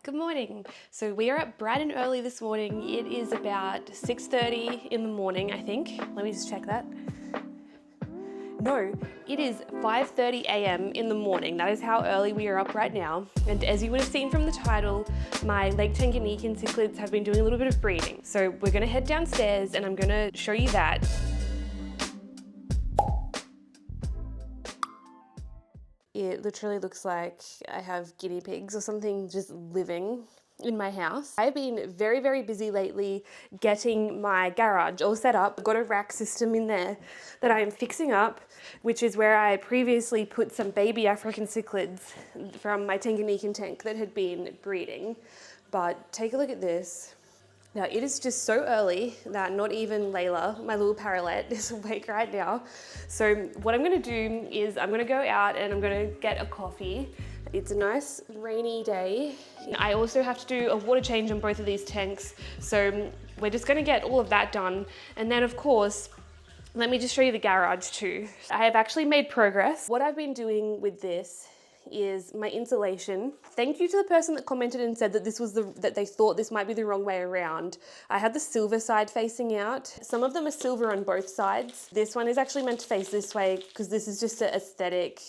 Good morning. So we are up bright and early this morning. It is about 6:30 in the morning, I think. Let me just check that. No, it is 5:30 a.m. in the morning. That is how early we are up right now. And as you would have seen from the title, my Lake Tanganyika Cichlid have been doing a little bit of breeding. So we're gonna head downstairs and I'm gonna show you that. It literally looks like I have guinea pigs or something just living in my house. I've been very, very busy lately getting my garage all set up. I've got a rack system in there that I am fixing up, which is where I previously put some baby African cichlids from my Tanganyikan tank that had been breeding. But take a look at this. Now it is just so early that not even Layla, my little parrot, is awake right now. So what I'm gonna do is I'm gonna go out and I'm gonna get a coffee. It's a nice rainy day. I also have to do a water change on both of these tanks. So we're just gonna get all of that done. And then of course, let me just show you the garage too. I have actually made progress. What I've been doing with this is my insulation. Thank you to the person that commented and said that that they thought this might be the wrong way around. I had the silver side facing out. Some of them are silver on both sides. This one is actually meant to face this way because this is just an aesthetic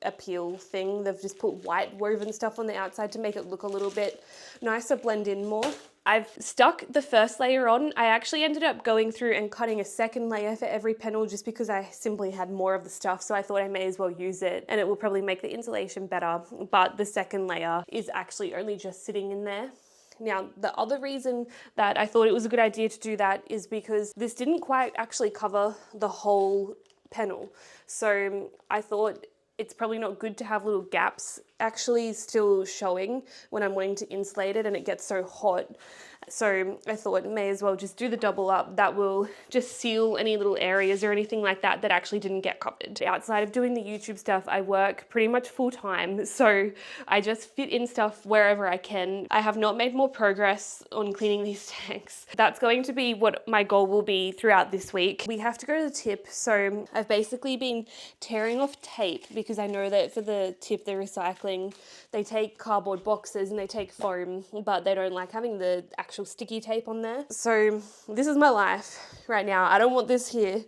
appeal thing. They've just put white woven stuff on the outside to make it look a little bit nicer, blend in more. I've stuck the first layer on. I actually ended up going through and cutting a second layer for every panel just because I simply had more of the stuff, so I thought I may as well use it and it will probably make the insulation better, but the second layer is actually only just sitting in there. Now, the other reason that I thought it was a good idea to do that is because this didn't quite actually cover the whole panel. So I thought it's probably not good to have little gaps actually still showing when I'm wanting to insulate it and it gets so hot. So I thought may as well just do the double up. That will just seal any little areas or anything like that that actually didn't get covered. Outside of doing the YouTube stuff, I work pretty much full time. So I just fit in stuff wherever I can. I have not made more progress on cleaning these tanks. That's going to be what my goal will be throughout this week. We have to go to the tip. So I've basically been tearing off tape because I know that for the tip they're recycling, they take cardboard boxes and they take foam, but they don't like having the actual sticky tape on there. So this is my life right now. I don't want this here.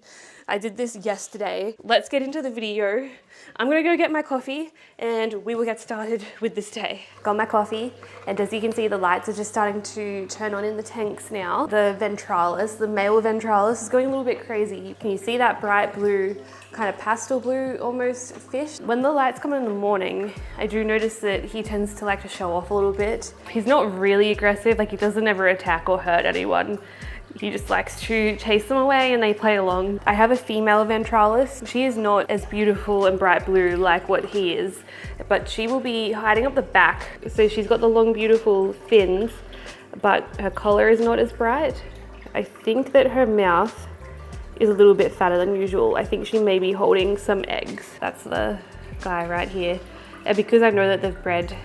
I did this yesterday. Let's get into the video. I'm gonna go get my coffee and we will get started with this day. Got my coffee, and as you can see, the lights are just starting to turn on in the tanks now. The ventralis, the male ventralis, is going a little bit crazy. Can you see that bright blue, kind of pastel blue almost fish? When the lights come in the morning, I do notice that he tends to like to show off a little bit. He's not really aggressive, like he doesn't ever attack or hurt anyone. He just likes to chase them away and they play along. I have a female ventralis. She is not as beautiful and bright blue like what he is, but she will be hiding up the back. So she's got the long, beautiful fins, but her collar is not as bright. I think that her mouth is a little bit fatter than usual. I think she may be holding some eggs. That's the guy right here. And because I know that they've bred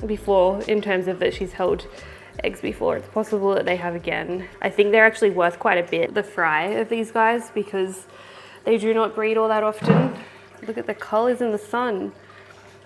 before in terms of that she's held eggs before, it's possible that they have again. I think they're actually worth quite a bit, the fry of these guys, because they do not breed all that often. Look at the colors in the sun.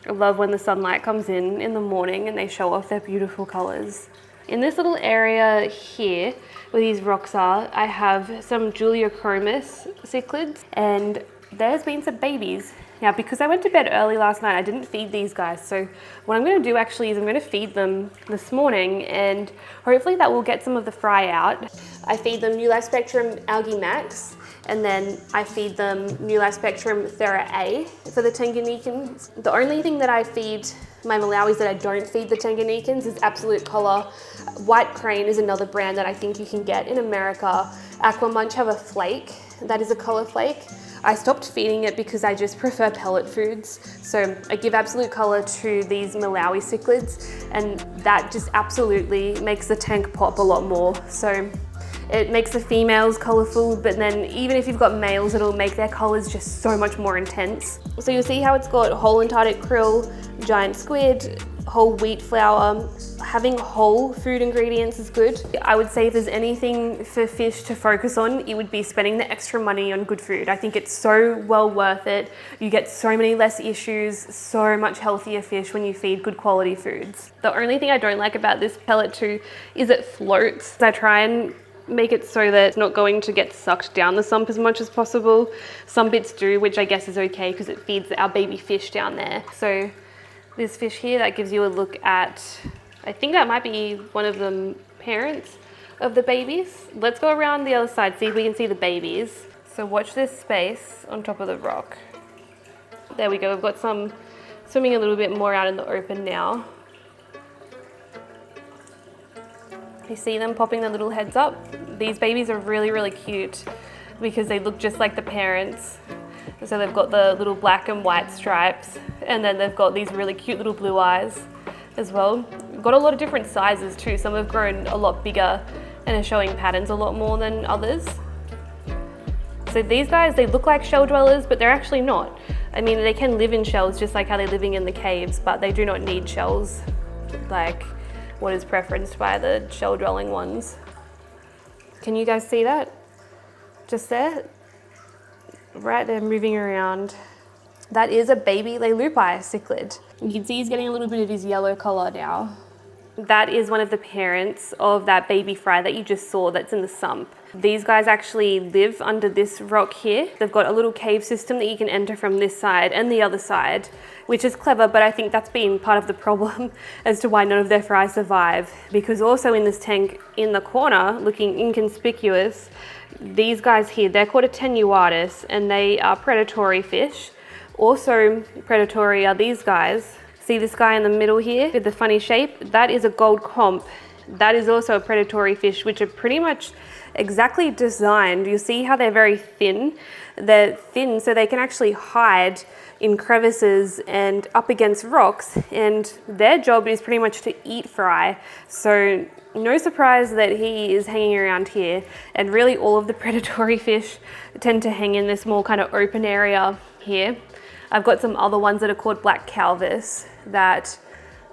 I love when the sunlight comes in the morning and they show off their beautiful colors. In this little area here where these rocks are, I have some Juliachromis cichlids, and there's been some babies. Now, because I went to bed early last night, I didn't feed these guys. So what I'm gonna do actually is I'm gonna feed them this morning, and hopefully that will get some of the fry out. I feed them New Life Spectrum Algae Max, and then I feed them New Life Spectrum Thera A for the Tanganyikans. The only thing that I feed my Malawis that I don't feed the Tanganyikans is Absolute Color. White Crane is another brand that I think you can get in America. Aqua Munch have a flake, that is a color flake. I stopped feeding it because I just prefer pellet foods. So I give Absolute Color to these Malawi cichlids, and that just absolutely makes the tank pop a lot more. So It makes the females colourful, but then even if you've got males, it'll make their colours just so much more intense. So you'll see how it's got whole Antarctic krill, giant squid, whole wheat flour. Having whole food ingredients is good. I would say if there's anything for fish to focus on, it would be spending the extra money on good food. I think it's so well worth it. You get so many less issues, so much healthier fish when you feed good quality foods. The only thing I don't like about this pellet too is it floats. I try and make it so that it's not going to get sucked down the sump as much as possible. Some bits do, which I guess is okay because it feeds our baby fish down there. So this fish here, that gives you a look at, I think that might be one of the parents of the babies. Let's go around the other side, see if we can see the babies. So watch this space on top of the rock. There we go, we've got some swimming a little bit more out in the open now. You see them popping their little heads up? These babies are really, really cute because they look just like the parents. So they've got the little black and white stripes, and then they've got these really cute little blue eyes as well. We've got a lot of different sizes too. Some have grown a lot bigger and are showing patterns a lot more than others. So these guys, they look like shell dwellers, but they're actually not. I mean, they can live in shells just like how they're living in the caves, but they do not need shells like what is preferenced by the shell dwelling ones. Can you guys see that? Just there? Right there, moving around. That is a baby Leleupi cichlid. You can see he's getting a little bit of his yellow color now. That is one of the parents of that baby fry that you just saw that's in the sump. These guys actually live under this rock here. They've got a little cave system that you can enter from this side and the other side, which is clever, but I think that's been part of the problem as to why none of their fry survive. Because also in this tank in the corner, looking inconspicuous, these guys here, they're called a tenuatus and they are predatory fish. Also predatory are these guys. See this guy in the middle here with the funny shape? That is a gold comp. That is also a predatory fish, which are pretty much exactly designed. You'll see how they're very thin. They're thin so they can actually hide in crevices and up against rocks, and their job is pretty much to eat fry. So no surprise that he is hanging around here, and really all of the predatory fish tend to hang in this more kind of open area here. I've got some other ones that are called black Calvus that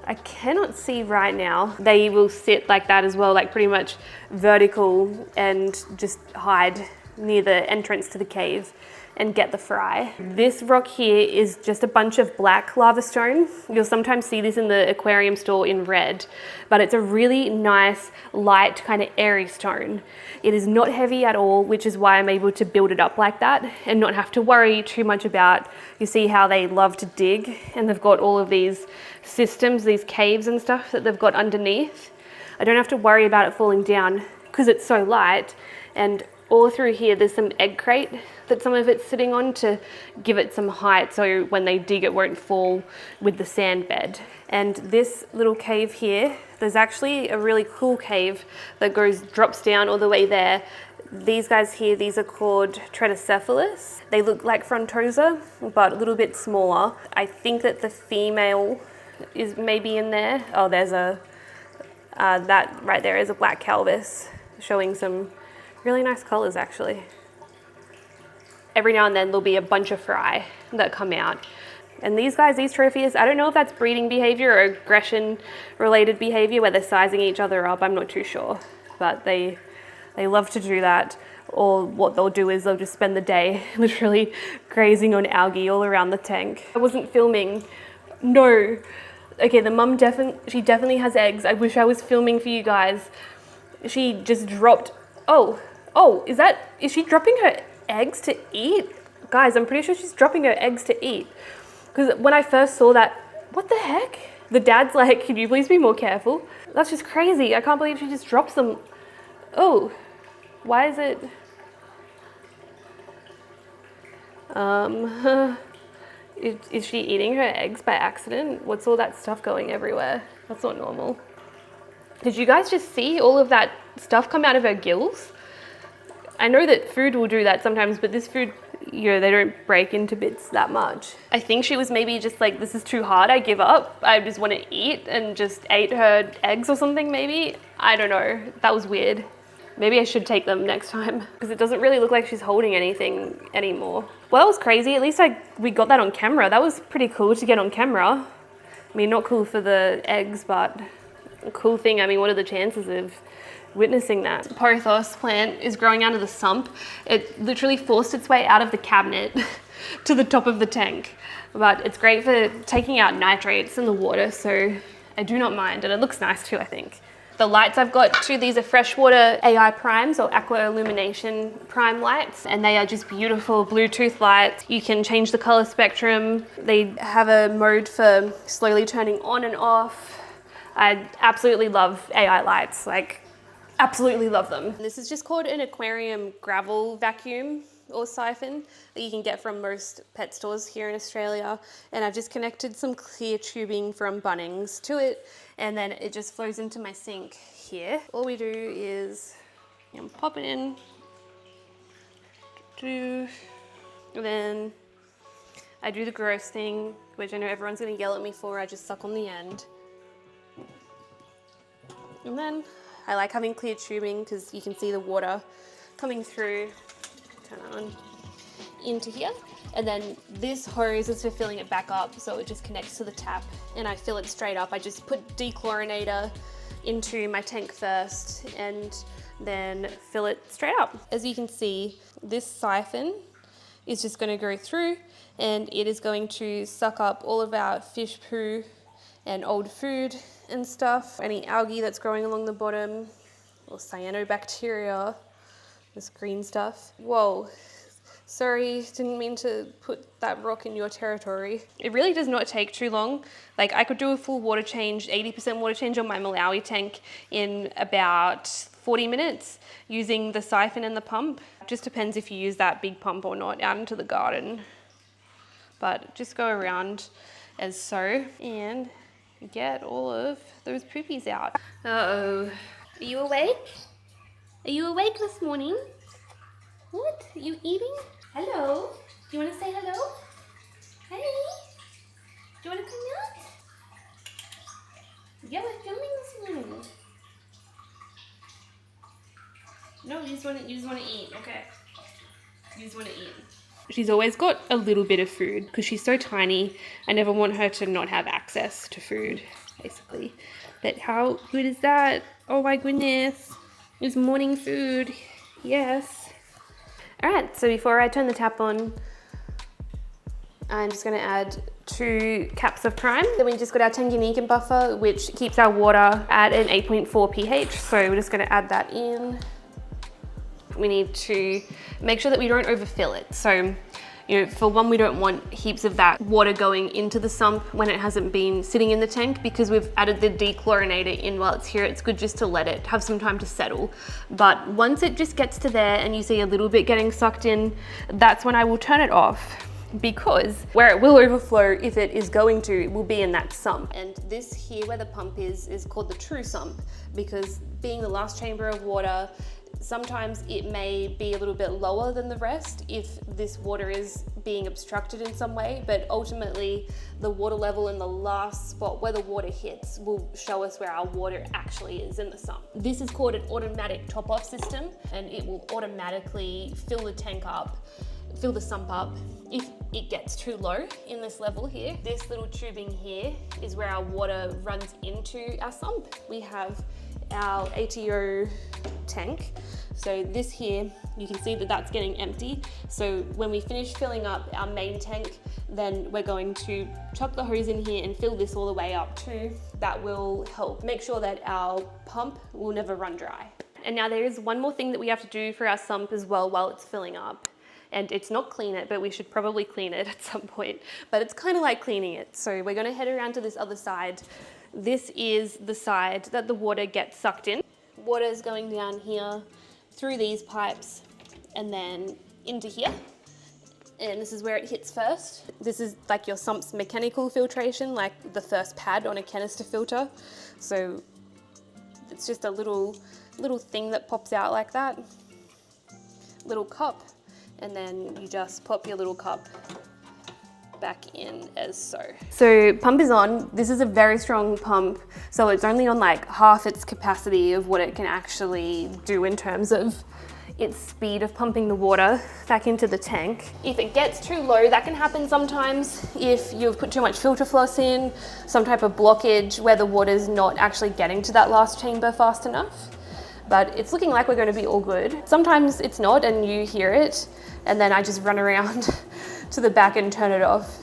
I cannot see right now. They will sit like that as well, like pretty much vertical, and just hide near the entrance to the cave and get the fry. This rock here is just a bunch of black lava stone. You'll sometimes see this in the aquarium store in red, but it's a really nice, light, kind of airy stone. It is not heavy at all, which is why I'm able to build it up like that and not have to worry too much about, you see how they love to dig, and they've got all of these systems, these caves and stuff that they've got underneath. I don't have to worry about it falling down because it's so light. And all through here, there's some egg crate that some of it's sitting on to give it some height, so when they dig, it won't fall with the sand bed. And this little cave here, there's actually a really cool cave that drops down all the way there. These guys here, these are called Trets. They look like Frontosa, but a little bit smaller. I think that the female is maybe in there. Oh, there's that right there is a black Calvus, showing some really nice colors actually. Every now and then there'll be a bunch of fry that come out. And these guys, these Tropheus, I don't know if that's breeding behavior or aggression related behavior where they're sizing each other up, I'm not too sure. But they love to do that. Or what they'll do is they'll just spend the day literally grazing on algae all around the tank. I wasn't filming, no. Okay, the mum she definitely has eggs. I wish I was filming for you guys. She just dropped, oh, is she dropping her eggs to eat? Guys, I'm pretty sure she's dropping her eggs to eat. Because when I first saw that, what the heck? The dad's like, can you please be more careful? That's just crazy. I can't believe she just drops them. Oh, why is it? Is she eating her eggs by accident? What's all that stuff going everywhere? That's not normal. Did you guys just see all of that stuff come out of her gills? I know that food will do that sometimes, but this food, you know, they don't break into bits that much. I think she was maybe just like, this is too hard, I give up. I just want to eat, and just ate her eggs or something maybe. I don't know, that was weird. Maybe I should take them next time because it doesn't really look like she's holding anything anymore. Well, that was crazy. At least we got that on camera. That was pretty cool to get on camera. I mean, not cool for the eggs, but a cool thing. I mean, what are the chances of witnessing that? The pothos plant is growing out of the sump. It literally forced its way out of the cabinet to the top of the tank. But it's great for taking out nitrates in the water, so I do not mind. And it looks nice too, I think. The lights I've got too, these are freshwater AI primes or aqua illumination prime lights, and they are just beautiful Bluetooth lights. You can change the color spectrum. They have a mode for slowly turning on and off. I absolutely love AI lights, like absolutely love them. This is just called an aquarium gravel vacuum or siphon that you can get from most pet stores here in Australia. And I've just connected some clear tubing from Bunnings to it, and then it just flows into my sink here. All we do is pop it in, and then I do the gross thing, which I know everyone's gonna yell at me for. I just suck on the end. And then I like having clear tubing because you can see the water coming through, turn it on, into here. And then this hose is for filling it back up, so it just connects to the tap and I fill it straight up. I just put dechlorinator into my tank first and then fill it straight up. As you can see, this siphon is just going to go through and it is going to suck up all of our fish poo and old food and stuff, any algae that's growing along the bottom, or cyanobacteria, this green stuff. Whoa. Sorry, didn't mean to put that rock in your territory. It really does not take too long. Like I could do a full water change, 80% water change on my Malawi tank in about 40 minutes using the siphon and the pump. It just depends if you use that big pump or not out into the garden. But just go around as so and get all of those poopies out. Uh-oh. Are you awake? Are you awake this morning? What? Are you eating? Hello? Do you want to say hello? Hey? Do you want to come out? Yeah, we're filming this morning. No, you just want to eat. Okay. You just want to eat. She's always got a little bit of food because she's so tiny. I never want her to not have access to food, basically. But how good is that? Oh my goodness. It's morning food. Yes. All right, so before I turn the tap on, I'm just going to add 2 caps of prime. Then we just got our Tanganyika buffer, which keeps our water at an 8.4 pH. So we're just going to add that in. We need to make sure that we don't overfill it. So, you know, for one, we don't want heaps of that water going into the sump when it hasn't been sitting in the tank, because we've added the dechlorinator in while it's here. It's good just to let it have some time to settle. But once it just gets to there and you see a little bit getting sucked in, that's when I will turn it off, because where it will overflow, if it is going to, will be in that sump. And this here where the pump is called the true sump, because being the last chamber of water, sometimes it may be a little bit lower than the rest if this water is being obstructed in some way, but ultimately the water level in the last spot where the water hits will show us where our water actually is in the sump. This is called an automatic top-off system, and it will automatically fill the tank up, fill the sump up if it gets too low in this level here. This little tubing here is where our water runs into our sump. We have our ATO tank. So this here, you can see that that's getting empty. So when we finish filling up our main tank, then we're going to chuck the hose in here and fill this all the way up too. That will help make sure that our pump will never run dry. And now there is one more thing that we have to do for our sump as well while it's filling up. And it's not clean it, but we should probably clean it at some point. But it's kind of like cleaning it. So we're gonna head around to this other side. This is the side that the water gets sucked in. Water is going down here through these pipes and then into here. And this is where it hits first. This is like your sump's mechanical filtration, like the first pad on a canister filter. So it's just a little thing that pops out like that. Little cup. And then you just pop your little cup back in as so. So pump is on. This is a very strong pump, so it's only on like half its capacity of what it can actually do in terms of its speed of pumping the water back into the tank. If it gets too low, that can happen sometimes if you've put too much filter floss in, some type of blockage where the water's not actually getting to that last chamber fast enough. But it's looking like we're going to be all good. Sometimes it's not and you hear it, and then I just run around to the back and turn it off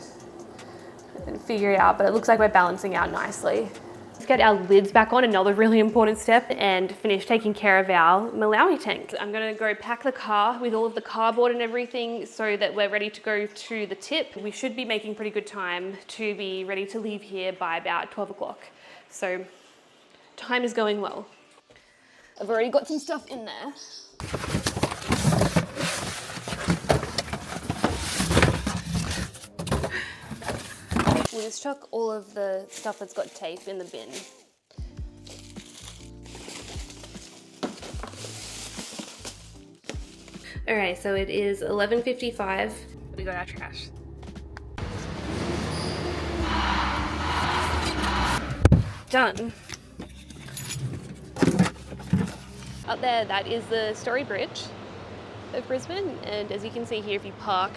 and figure it out, but it looks like we're balancing out nicely. Let's get our lids back on, another really important step, and finish taking care of our Malawi tank. I'm gonna go pack the car with all of the cardboard and everything so that we're ready to go to the tip. We should be making pretty good time to be ready to leave here by about 12 o'clock. So time is going well. I've already got some stuff in there. We'll just chuck all of the stuff that's got tape in the bin. Alright, so it is 11:55. We got our trash. Done. Up there, that is the Story Bridge of Brisbane, and as you can see here, if you park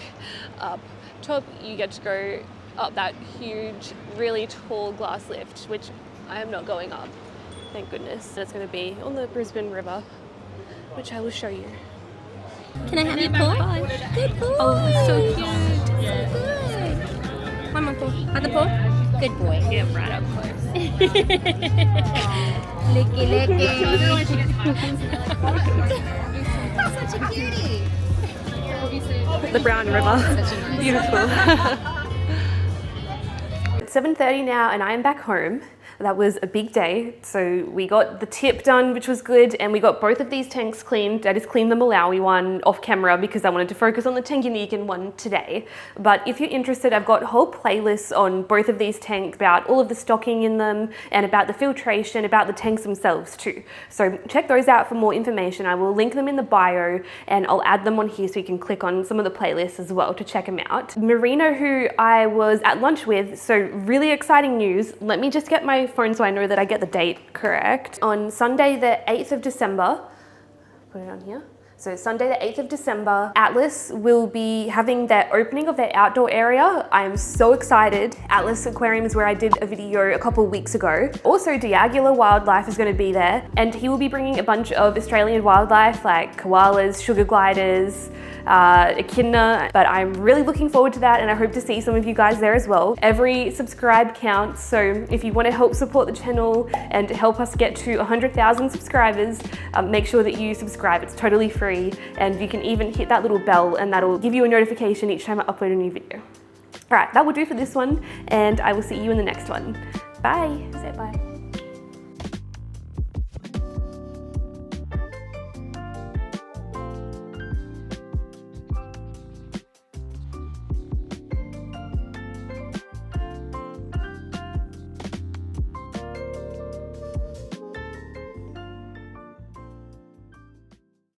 up top, you get to go up that huge, really tall glass lift, which I am not going up, thank goodness. It's going to be on the Brisbane River, which I will show you. Can I have your paw? Good boy! Oh, so cute! Yeah. So good! One more paw. Other paw? Good boy. Get right up close. Licky, licky. That's such a cutie. The Brown River. Beautiful. It's 7:30 now and I am back home. That was a big day. So we got the tip done, which was good, and we got both of these tanks cleaned. I just cleaned the Malawi one off camera because I wanted to focus on the Tanganyikan one today. But if you're interested, I've got whole playlists on both of these tanks about all of the stocking in them and about the filtration, about the tanks themselves too. So check those out for more information. I will link them in the bio and I'll add them on here so you can click on some of the playlists as well to check them out. Marina, who I was at lunch with, so really exciting news. Let me just get my phone so I know that I get the date correct. On Sunday the 8th of December, put it on here. So Sunday the 8th of December, Atlas will be having their opening of their outdoor area. I am so excited. Atlas Aquarium is where I did a video a couple weeks ago. Also, Diagula Wildlife is going to be there, and he will be bringing a bunch of Australian wildlife like koalas, sugar gliders, echidna, but I'm really looking forward to that and I hope to see some of you guys there as well. Every subscribe counts, so if you want to help support the channel and help us get to 100,000 subscribers, make sure that you subscribe. It's totally free, and you can even hit that little bell and that'll give you a notification each time I upload a new video. Alright, that will do for this one, and I will see you in the next one. Bye. Say bye.